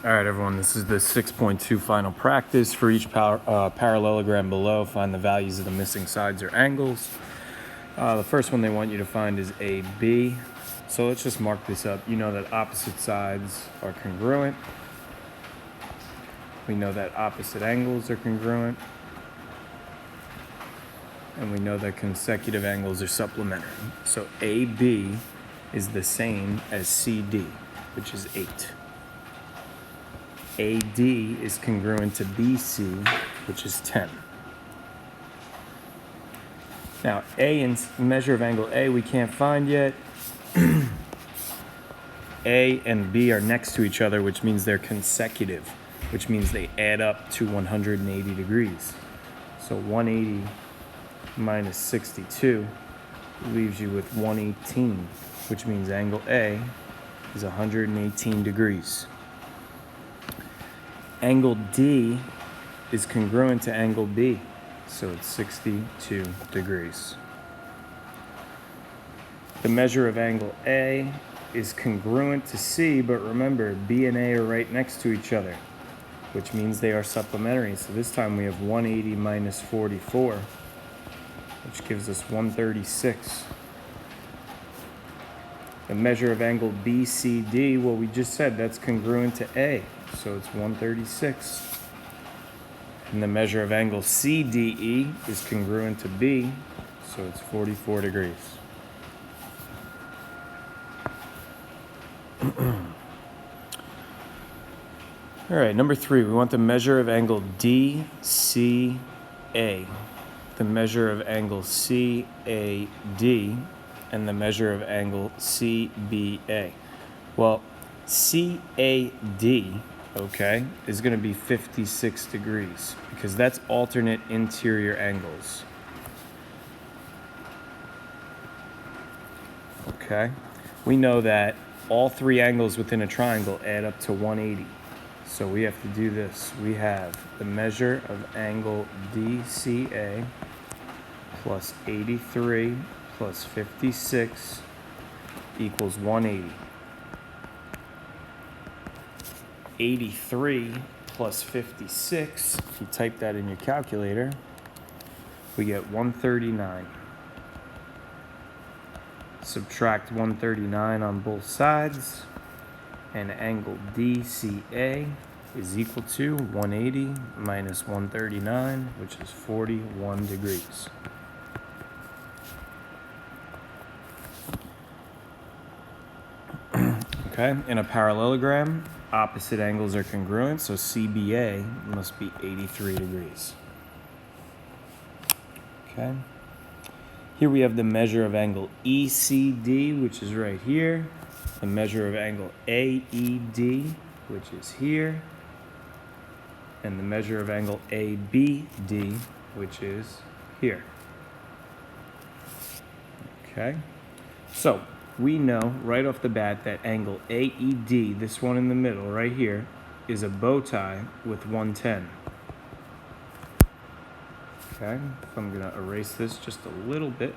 All right, everyone, this is the 6.2 final practice. For each parallelogram below, find the values of the missing sides or angles. The first one they want you to find is AB. So let's just mark this up. You know that opposite sides are congruent. We know that opposite angles are congruent. And we know that consecutive angles are supplementary. So AB is the same as CD, which is 8. AD is congruent to BC, which is 10. Now, A and measure of angle A we can't find yet. A and B are next to each other, which means they're consecutive, which means they add up to 180 degrees. So 180 minus 62 leaves you with 118, which means angle A is 118 degrees. Angle D is congruent to angle B, so it's 62 degrees. The measure of angle A is congruent to C, but remember, B and A are right next to each other, which means they are supplementary. So this time we have 180 minus 44, which gives us 136. The measure of angle BCD, well, we just said that's congruent to A, so it's 136. And the measure of angle CDE is congruent to B, so it's 44 degrees. All right, number 3, we want the measure of angle DCA. The measure of angle CAD and the measure of angle CBA. Well, CAD, okay, is going to be 56 degrees because that's alternate interior angles. Okay, we know that all three angles within a triangle add up to 180. So we have to do this. We have the measure of angle DCA plus 83 plus 56 equals 180. 83 plus 56, if you type that in your calculator, we get 139. Subtract 139 on both sides, and angle DCA is equal to 180 minus 139, which is 41 degrees. Okay, in a parallelogram, opposite angles are congruent, so CBA must be 83 degrees. Okay. Here we have the measure of angle ECD, which is right here. The measure of angle AED, which is here. And the measure of angle ABD, which is here. Okay. So we know right off the bat that angle AED, this one in the middle right here, is a bow tie with 110. Okay, so I'm going to erase this just a little bit.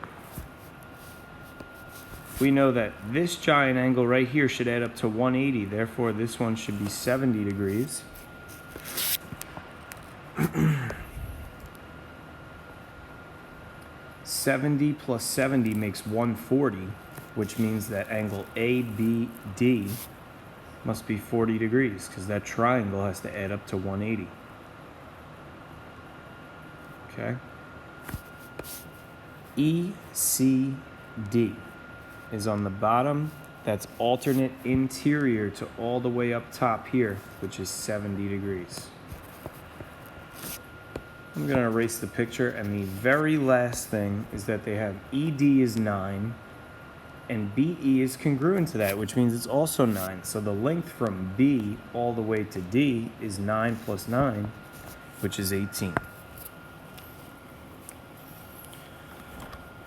We know that this giant angle right here should add up to 180, therefore this one should be 70 degrees. (70 plus 70 makes 140, which means that angle ABD must be 40 degrees because that triangle has to add up to 180. Okay. ECD is on the bottom. That's alternate interior to all the way up top here, which is 70 degrees. I'm going to erase the picture, and the very last thing is that they have ED is 9, and BE is congruent to that, which means it's also 9. So the length from B all the way to D is 9 plus 9, which is 18.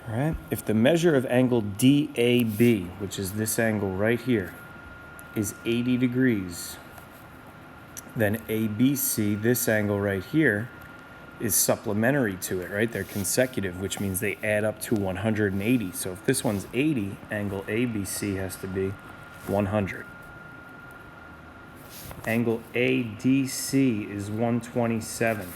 All right, if the measure of angle DAB, which is this angle right here, is 80 degrees, then ABC, this angle right here, is supplementary to it, right? They're consecutive, which means they add up to 180. So if this one's 80, angle ABC has to be 100. Angle ADC is 127.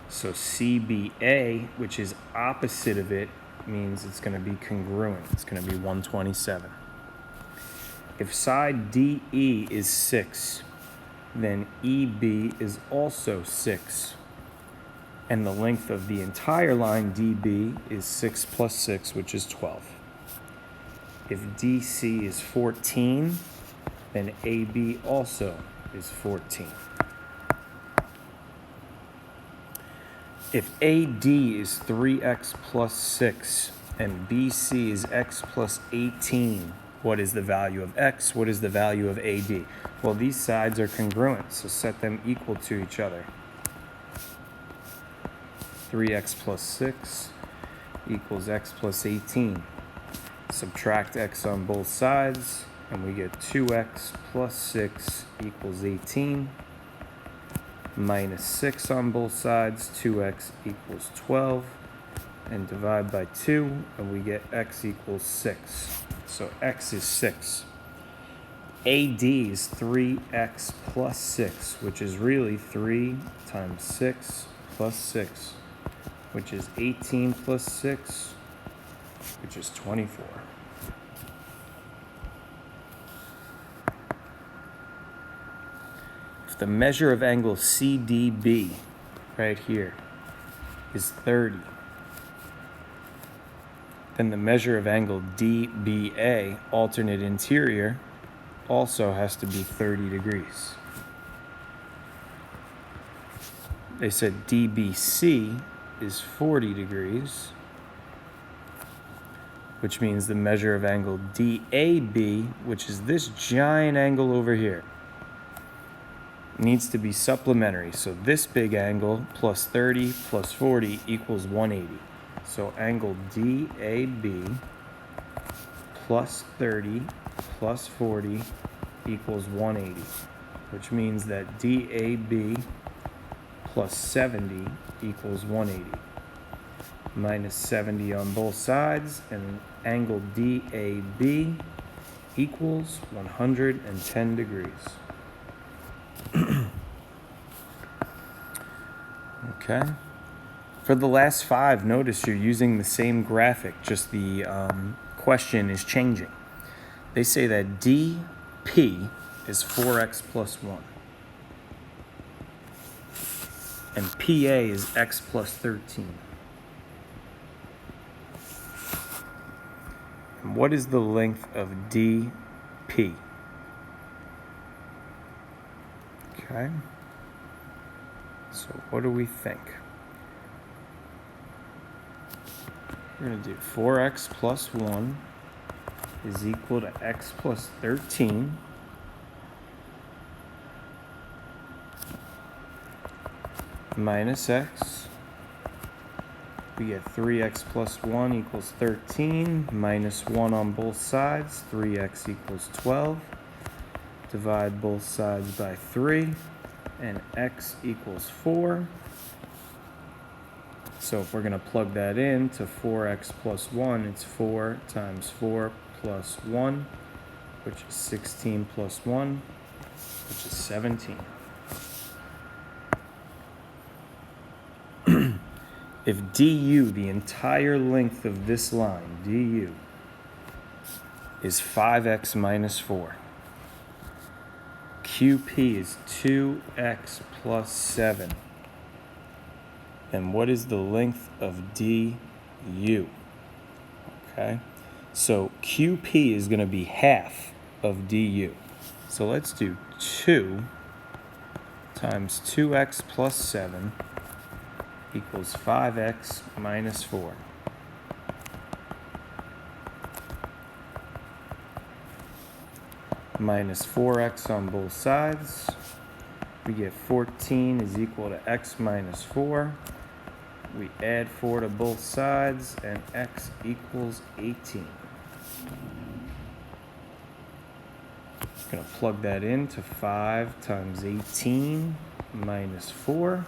So CBA, which is opposite of it, means it's going to be congruent. It's going to be 127. If side DE is 6, then EB is also 6. And the length of the entire line DB is 6 plus 6, which is 12. If DC is 14, then AB also is 14. If AD is 3x plus 6 and BC is x plus 18, what is the value of x? What is the value of AD? Well, these sides are congruent, so set them equal to each other. 3x plus 6 equals x plus 18. Subtract x on both sides, and we get 2x plus 6 equals 18. Minus 6 on both sides, 2x equals 12. And divide by 2, and we get x equals 6. So x is 6. AD is 3x plus 6, which is really 3 times 6 plus 6, which is 18 plus 6, which is 24. If the measure of angle CDB, right here, is 30, then the measure of angle DBA, alternate interior, also has to be 30 degrees. They said DBC is 40 degrees, which means the measure of angle DAB, which is this giant angle over here, needs to be supplementary. So this big angle plus 30 plus 40 equals 180. So angle DAB plus 30 plus 40 equals 180, which means that DAB plus 70 equals 180. Minus 70 on both sides, and angle DAB equals 110 degrees. Okay. For the last 5, notice you're using the same graphic, just the question is changing. They say that DP is 4x plus 1. And PA is x plus 13. And what is the length of DP? Okay. So what do we think? We're going to do 4x plus 1 is equal to x plus 13 minus x. We get 3x plus 1 equals 13, minus 1 on both sides, 3x equals 12. Divide both sides by 3, and x equals 4. So if we're going to plug that in to 4x plus 1, it's 4 times 4 plus 1, which is 16 plus 1, which is 17. If du, the entire length of this line, du, is 5x minus 4, QP is 2x plus 7, then what is the length of du? Okay, so QP is going to be half of du. So let's do 2 times 2x plus 7 equals 5x minus 4. Minus 4x on both sides. We get 14 is equal to x minus 4. We add 4 to both sides, and x equals 18. Going to plug that in to 5 times 18 minus 4.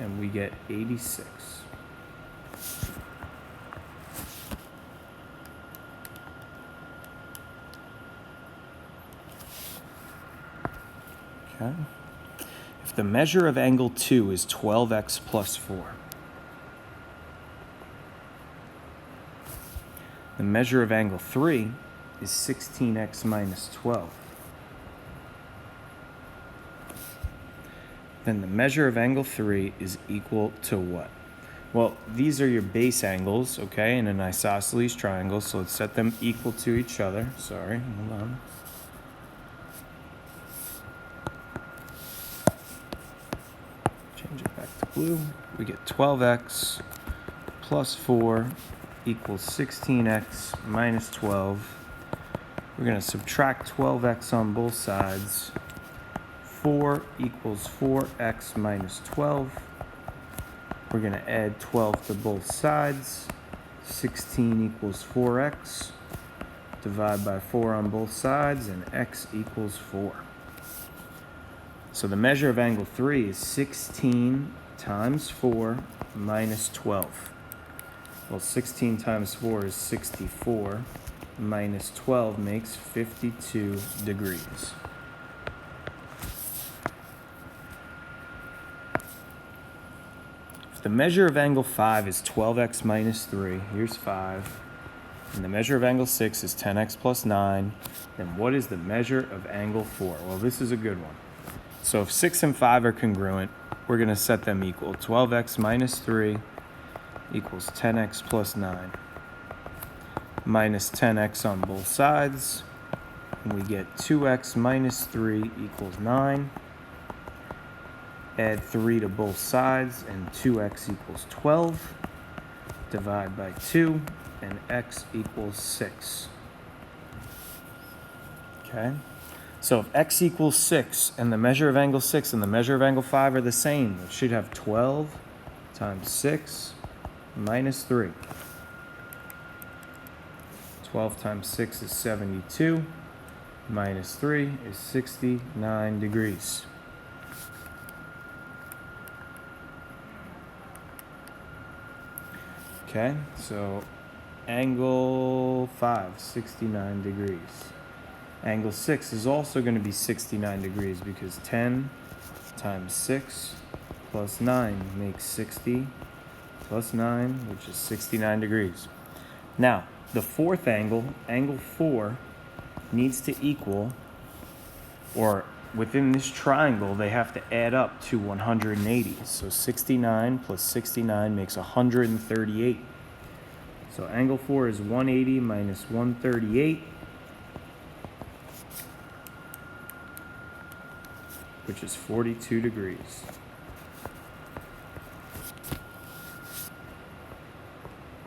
And we get 86. Okay. If the measure of angle 2 is 12x plus 4, the measure of angle 3 is 16x minus 12. Then the measure of angle 3 is equal to what? Well, these are your base angles, okay, in an isosceles triangle, so let's set them equal to each other. Sorry, hold on. Change it back to blue. We get 12x plus 4 equals 16x minus 12. We're going to subtract 12x on both sides. 4 equals 4x minus 12. We're going to add 12 to both sides. 16 equals 4x. Divide by 4 on both sides, and x equals 4. So the measure of angle 3 is 16 times 4 minus 12. Well, 16 times 4 is 64. Minus 12 makes 52 degrees. If the measure of angle 5 is 12x minus 3, here's 5, and the measure of angle 6 is 10x plus 9, then what is the measure of angle 4? Well, this is a good one. So if 6 and 5 are congruent, we're going to set them equal. 12x minus 3 equals 10x plus 9. Minus 10x on both sides, and we get 2x minus 3 equals 9. Add 3 to both sides, and 2x equals 12. Divide by 2, and x equals 6. Okay? So if x equals 6, and the measure of angle 6 and the measure of angle 5 are the same, it should have 12 times 6 minus 3. 12 times 6 is 72. Minus 3 is 69 degrees. Okay, so angle 5, 69 degrees. Angle 6 is also going to be 69 degrees because 10 times 6 plus 9 makes 60 plus 9, which is 69 degrees. Now, the fourth angle, angle 4, needs to equal, or within this triangle, they have to add up to 180. So 69 plus 69 makes 138. So angle 4 is 180 minus 138, which is 42 degrees.